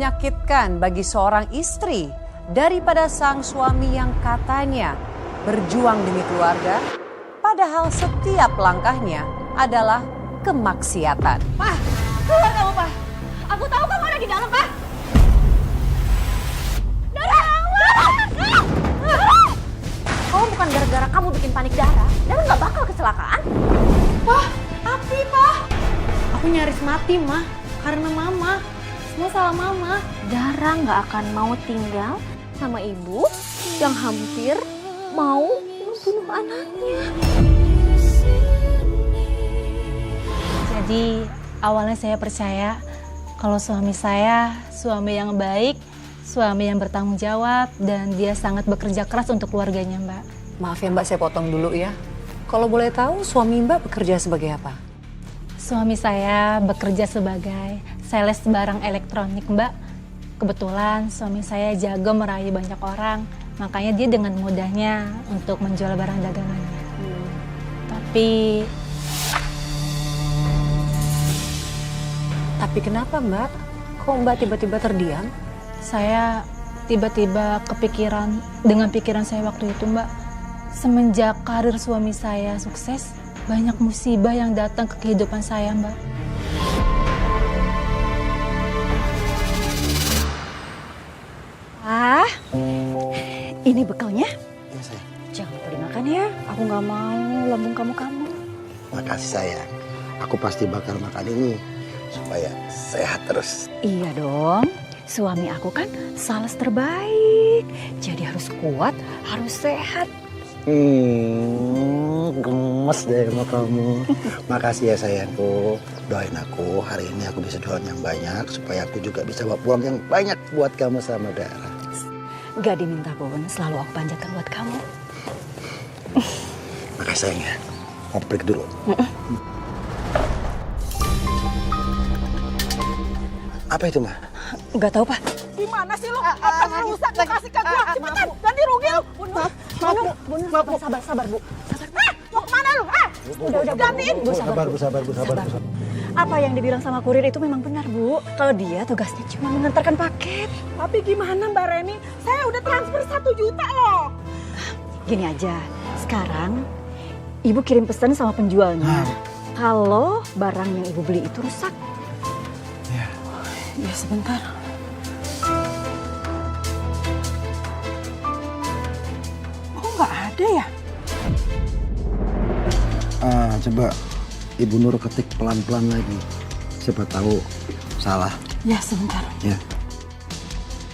menyakitkan bagi seorang istri daripada sang suami yang katanya berjuang demi keluarga, padahal setiap langkahnya adalah kemaksiatan. Pak, keluar kamu, Pak. Aku tahu kamu ada di dalam, Pak. Kalau bukan gara-gara kamu bikin panik Dara nggak bakal kecelakaan. Wah, Api, Pak. Aku nyaris mati, Mah. Karena Mama. Semua salah Mama. Dara nggak akan mau tinggal sama ibu yang hampir mau membunuh anaknya. Jadi, awalnya saya percaya kalau suami saya suami yang baik, suami yang bertanggung jawab, dan dia sangat bekerja keras untuk keluarganya, Mbak. Maaf ya Mbak, saya potong dulu ya. Kalau boleh tahu suami Mbak bekerja sebagai apa? Suami saya bekerja sebagai sales barang elektronik, Mbak. Kebetulan suami saya jago merayu banyak orang, makanya dia dengan mudahnya untuk menjual barang dagangannya. Tapi kenapa Mbak? Kok Mbak tiba-tiba terdiam? Saya tiba-tiba kepikiran dengan pikiran saya waktu itu, Mbak. Semenjak karir suami saya sukses, banyak musibah yang datang ke kehidupan saya, Mbak. Ah, ini bekalnya. Ya, sayang. Jangan lupa dimakan ya. Aku nggak mau lambung kamu. Makasih sayang. Aku pasti bakal makan ini supaya sehat terus. Iya dong. Suami aku kan sales terbaik. Jadi harus kuat, harus sehat. Gemes deh sama kamu. Makasih ya sayangku. Doain aku hari ini aku bisa jualan yang banyak supaya aku juga bisa bawa uang yang banyak buat kamu sama Dara. Gak diminta pun, selalu aku panjatkan buat kamu. Makasih sayang ya. Mau pergi dulu. Apa itu, Ma? Gak tahu, Pak. Gimana sih lu? Apa rusak dikasih ke gua? Cepetan, ganti rugi lu. Bu, sabar, Bu. Mau kemana lu? Udah, gantiin. Bu, sabar. Apa yang dibilang sama kurir itu memang benar, Bu. Kalau dia tugasnya cuma mengantarkan paket. Tapi gimana Mbak Reni? Saya udah transfer 1 juta loh. Gini aja, sekarang Ibu kirim pesan sama penjualnya. Kalau barang yang Ibu beli itu rusak. Ya sebentar. Kok nggak ada ya? Coba Ibu Nur ketik pelan-pelan lagi. Siapa tahu salah. Ya sebentar. Ya.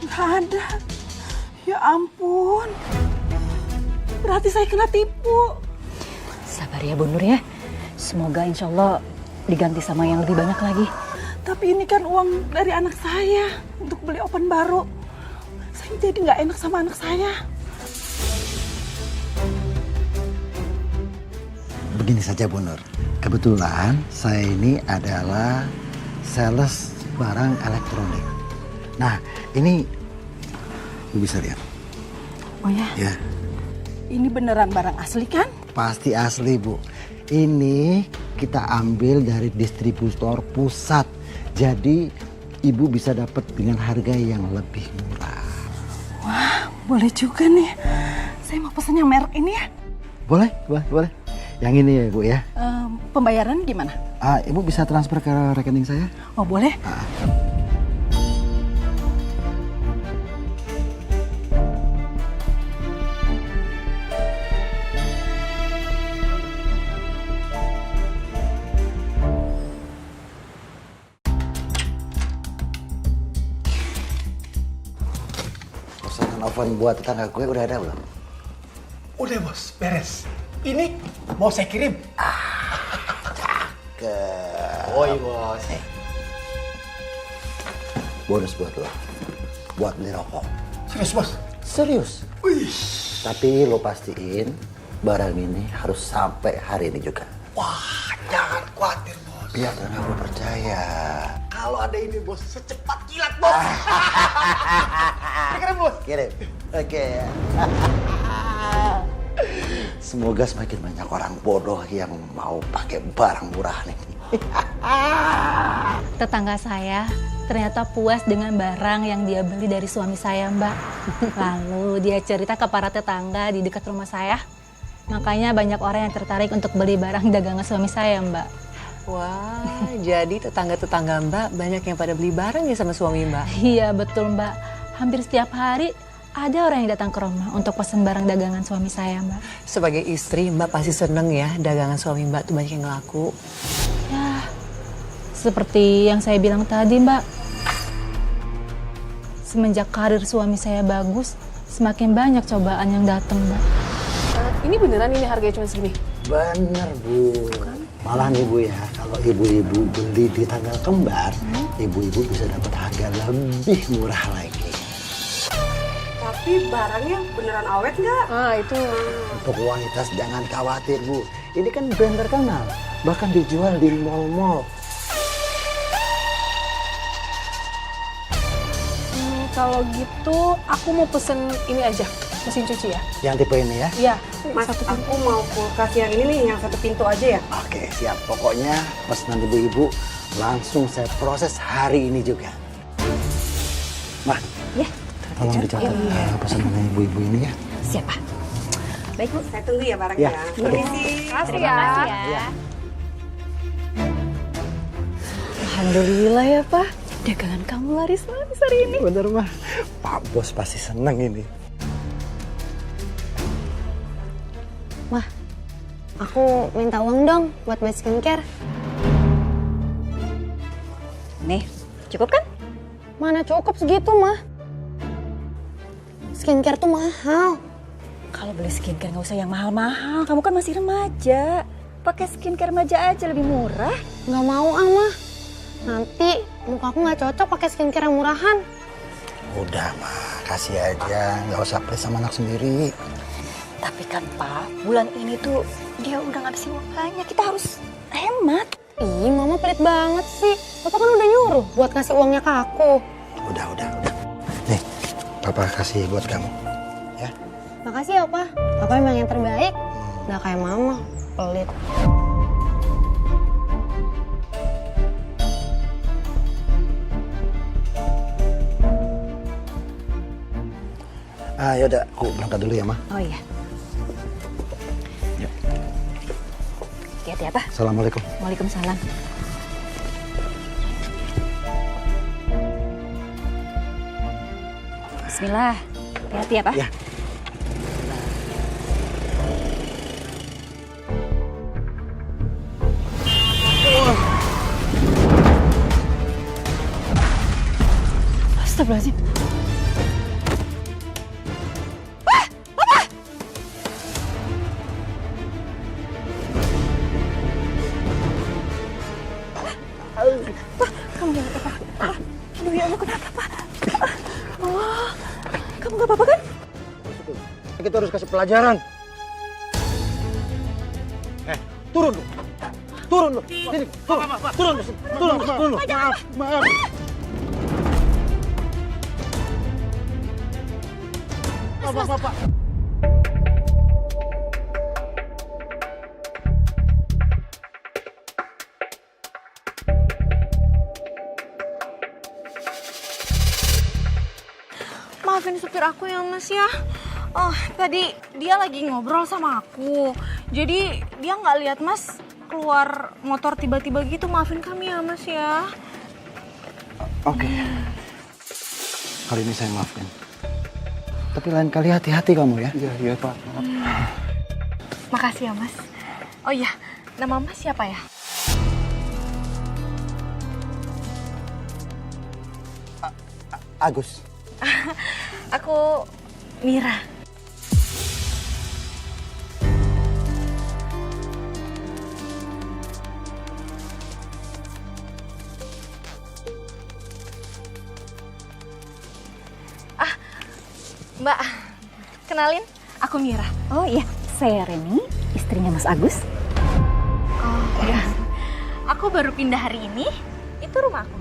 Nggak ada. Ya ampun. Berarti saya kena tipu. Sabar ya, Bu Nur ya. Semoga insya Allah diganti sama yang lebih banyak lagi. Tapi ini kan uang dari anak saya untuk beli oven baru. Saya jadi nggak enak sama anak saya. Begini saja Bu Nur. Kebetulan saya ini adalah sales barang elektronik. Nah, ini Ibu bisa lihat. Oh ya? Ya, Ini beneran barang asli kan? pasti asli Bu. Ini kita ambil dari distributor pusat. Jadi Ibu bisa dapat dengan harga yang lebih murah. Wah, boleh juga nih. Saya mau pesen yang merek ini ya. Boleh. Yang ini ya Bu ya. Pembayaran gimana? Ibu bisa transfer ke rekening saya? Oh boleh. Pesanan oven buat tetangga gue udah ada belum? Udah bos, beres. Ini mau saya kirim. Oi bos. Bonus buat lo. Buat beli rokok. Serius bos? Serius. Wih. Tapi lo pastiin barang ini harus sampai hari ini juga. Wah, jangan khawatir bos. Biar tetangga gue percaya. Kalau ada ini bos, secepat kilat bos. Kirim bos. Kirim. Oke. Semoga semakin banyak orang bodoh yang mau pakai barang murah nih. Tetangga saya ternyata puas dengan barang yang dia beli dari suami saya, Mbak. Lalu dia cerita ke para tetangga di dekat rumah saya. Makanya banyak orang yang tertarik untuk beli barang dagangan suami saya, Mbak. Wah, jadi tetangga-tetangga Mbak banyak yang pada beli barang ya sama suami Mbak? Iya, betul, Mbak. Hampir setiap hari ada orang yang datang ke rumah untuk pesan barang dagangan suami saya, Mbak. Sebagai istri Mbak pasti seneng ya dagangan suami Mbak tuh banyak yang laku. Ya, seperti yang saya bilang tadi, Mbak. Semenjak karir suami saya bagus, semakin banyak cobaan yang datang, Mbak. Ini beneran ini harganya cuma segini? Bener, Bu. Malah nih, Bu ya, kalau ibu-ibu beli di tanggal kembar, ibu-ibu bisa dapat harga lebih murah lagi. Tapi barangnya beneran awet nggak? Ah, itu. Untuk kualitas jangan khawatir, Bu. Ini kan brand terkenal, bahkan dijual di mall-mall. Kalau gitu aku mau pesen ini aja, mesin cuci ya. Yang tipe ini ya? Iya, Mas, aku mau kulkas yang ini nih, yang satu pintu aja ya. Oke, siap. Pokoknya pesanan ibu-ibu langsung saya proses hari ini juga. Mah, Ya, tolong dicatat pesanan ibu-ibu ini ya. siapa? Baik Bu, saya tunggu ya barangnya. Ya. Permisi. Terima kasih ya. Alhamdulillah ya, Pak. Dagangan kamu laris hari ini. Bener, Mah. Pak Bos pasti seneng ini. Wah, aku minta uang dong buat beli skincare. Nih, cukup kan? Mana cukup segitu, mah? Skincare tuh mahal. Kalau beli skincare nggak usah yang mahal-mahal. Kamu kan masih remaja. Pakai skincare remaja aja lebih murah. Nggak mau ah, mah. Nanti muka aku nggak cocok pakai skincare yang murahan. Udah, Mah. Kasih aja. Nggak usah pelit sama anak sendiri. Tapi kan Pak, bulan ini tuh dia udah ngabisin uang banyak. Kita harus hemat. Ih, mama pelit banget sih. Papa kan udah nyuruh buat kasih uangnya ke aku. Udah. Nih, Papa kasih buat kamu. Ya. Makasih ya, Pak. Papa emang yang terbaik. Nggak kayak mama, pelit. Yaudah, aku berangkat dulu ya, Mah. Oh iya. Yuk. Hati-hati ya, Pak. Assalamualaikum. Waalaikumsalam. Bismillah. Hati-hati ya, Pak. Ya. Astagfirullahaladzim. Kamu jangan apa-apa. Aduh ya Allah, kenapa, Pak? Oh, kamu gak apa-apa kan? Kita harus kasih pelajaran. Turun lu. Turun lu. Sini, turun. Turun lu. Turun lu. Maaf. Pak. Maafin supir aku ya Mas ya. Oh, tadi dia lagi ngobrol sama aku. Jadi dia nggak lihat Mas keluar motor tiba-tiba gitu. Maafin kami ya Mas ya. Oke. Kali ini saya maafkan. Tapi lain kali hati-hati kamu ya. Iya, Pak. Makasih ya Mas. Oh iya, nama Mas siapa ya? Agus. Aku Mira. Mbak, kenalin, aku Mira. Oh iya, saya Reni, istrinya Mas Agus. Oh iya, aku baru pindah hari ini. Itu rumah aku.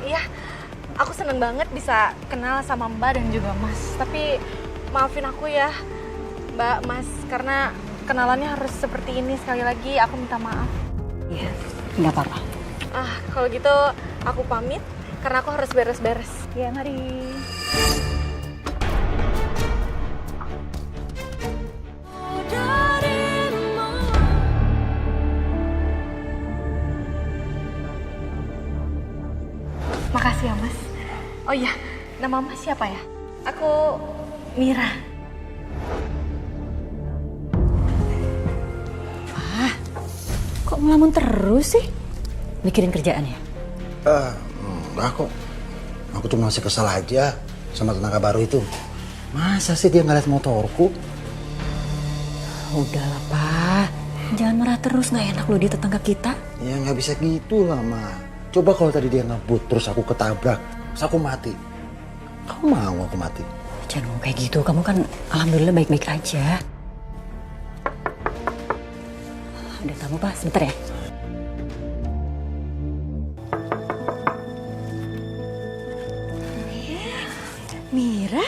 Iya, aku seneng banget bisa kenal sama Mbak dan juga Mas. Tapi maafin aku ya, Mbak, Mas, karena kenalannya harus seperti ini. Sekali lagi, aku minta maaf. Iya, Nggak apa-apa. Kalau gitu aku pamit karena aku harus beres-beres. Ya, mari. Makasih ya Mas. Oh iya, nama Mas siapa ya? Aku Mira. Kok ngelamun terus sih? Mikirin kerjaan ya? Enggak kok. Aku cuma masih kesal aja sama tenaga baru itu. Masa sih dia ngeliat motorku? Udahlah, Pak. Jangan marah terus, nggak enak loh dia tetangga kita. Ya nggak bisa gitu lah, Ma. Coba kalau tadi dia ngebut terus aku ketabrak, terus aku mati. Kamu mau aku mati? Jangan ngomong kayak gitu, kamu kan alhamdulillah baik-baik aja. Ada tamu, Pak, sebentar ya. Mira,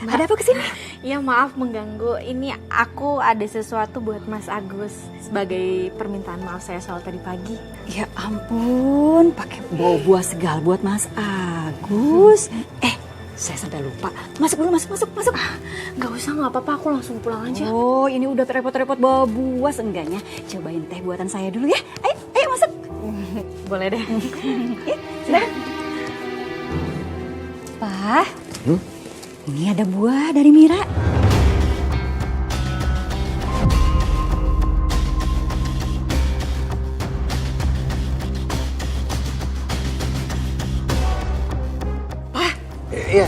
ada apa kesini? Ya maaf mengganggu, ini aku ada sesuatu buat Mas Agus sebagai permintaan maaf saya soal tadi pagi. Ya ampun, pakai bawa buah segala buat Mas Agus. Saya sampai lupa. Masuk dulu, masuk. Nggak usah, nggak apa-apa, aku langsung pulang aja. Oh, ini udah repot-repot bawa buah, seenggaknya cobain teh buatan saya dulu ya. Ayo masuk. Boleh deh. Silakan. Pak, ini ada buah dari Mira. Iya.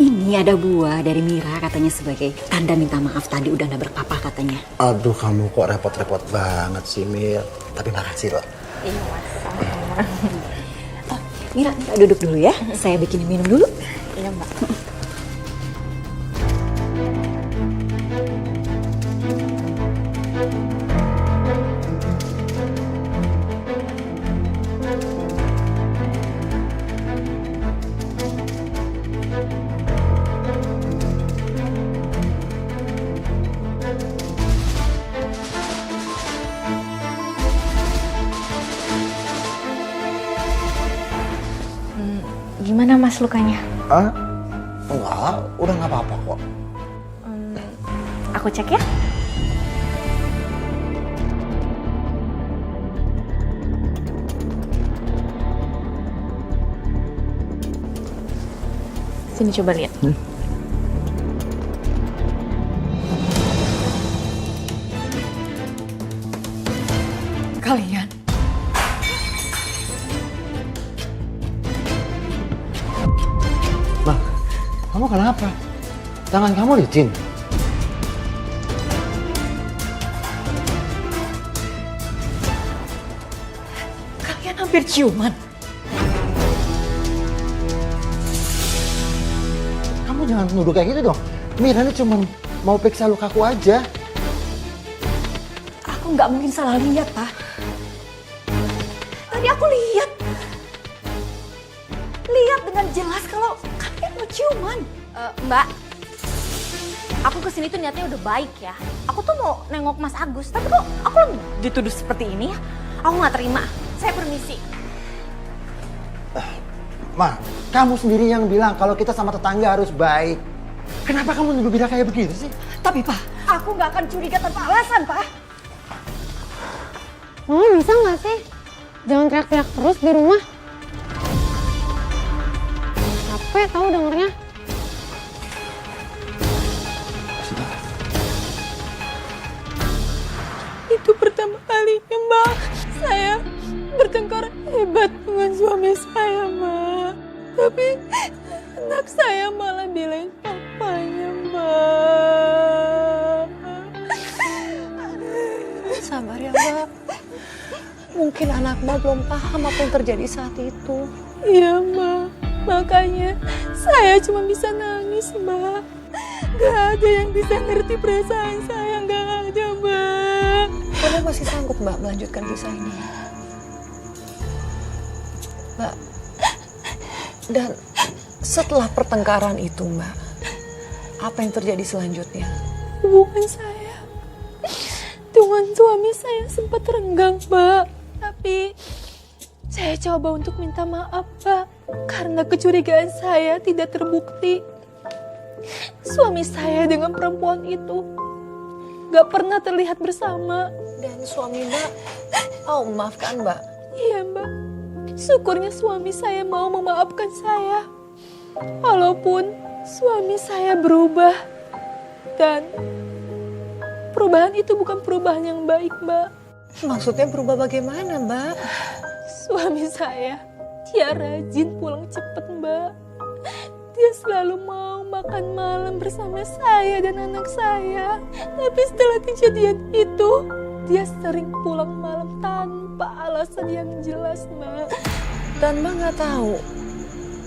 Ini ada buah dari Mira, katanya sebagai tanda minta maaf tadi udah nabrak papa katanya. Aduh, kamu kok repot-repot banget sih, Mir. Tapi makasih loh. Iya Mas. Oh, Mira duduk dulu ya. Saya bikinin minum dulu. Iya Mbak. Gimana Mas lukanya? Enggak, udah nggak apa-apa kok. Aku cek ya. Sini coba lihat. Kalian. Nah, kamu kenapa? Tangan kamu licin. Kalian hampir ciuman. Kamu jangan nuduh kayak gitu dong. Mira ini cuma mau periksa lukaku aja. Aku nggak mungkin salah lihat, Pak. Tadi aku lihat dengan jelas kalau kalian mau ciuman. Mbak, aku kesini tuh niatnya udah baik ya. Aku tuh mau nengok Mas Agus, tapi kok aku dituduh seperti ini ya? Aku nggak terima. Saya permisi. Ma, kamu sendiri yang bilang kalau kita sama tetangga harus baik. Kenapa kamu nuduh Mira kayak begitu sih? Tapi Pak, aku nggak akan curiga tanpa alasan, Pak. Mama bisa nggak sih? Jangan teriak-teriak terus di rumah. Capek tahu dengernya. Itu pertama kalinya, Mbak. Saya bertengkar hebat dengan suami saya, Mbak. Tapi anak saya malah belain papanya, Mbak. Sabar ya, Mbak. Mungkin anak Mbak belum paham apa yang terjadi saat itu. Iya, Mbak. Makanya saya cuma bisa nangis, Mbak. Gak ada yang bisa ngerti perasaan saya, gak ada, Mbak. Kamu masih sanggup, Mbak, melanjutkan kisah ini? Mbak, dan setelah pertengkaran itu, Mbak, apa yang terjadi selanjutnya? Hubungan saya dengan suami saya sempat renggang, Mbak. Tapi Saya coba untuk minta maaf, Mbak, karena kecurigaan saya tidak terbukti. Suami saya dengan perempuan itu gak pernah terlihat bersama. Dan suami Mbak mau memaafkan Mbak. Iya, Mbak. Syukurnya suami saya mau memaafkan saya. Walaupun suami saya berubah. Dan perubahan itu bukan perubahan yang baik, Mbak. Maksudnya berubah bagaimana Mbak? Suami saya, dia rajin pulang cepat, Mbak. Dia selalu mau makan malam bersama saya dan anak saya. Tapi setelah kejadian itu, dia sering pulang malam tanpa alasan yang jelas, Mbak. Dan Mbak nggak tahu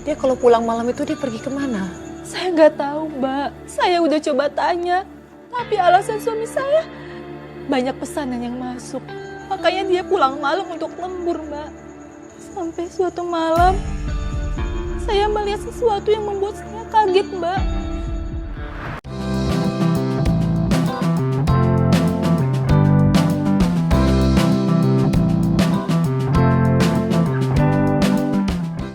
dia kalau pulang malam itu dia pergi kemana? Saya nggak tahu, Mbak. Saya udah coba tanya, tapi alasan suami saya banyak pesanan yang masuk. Makanya dia pulang malam untuk lembur, Mbak. Sampai suatu malam, saya melihat sesuatu yang membuat saya kaget, Mbak.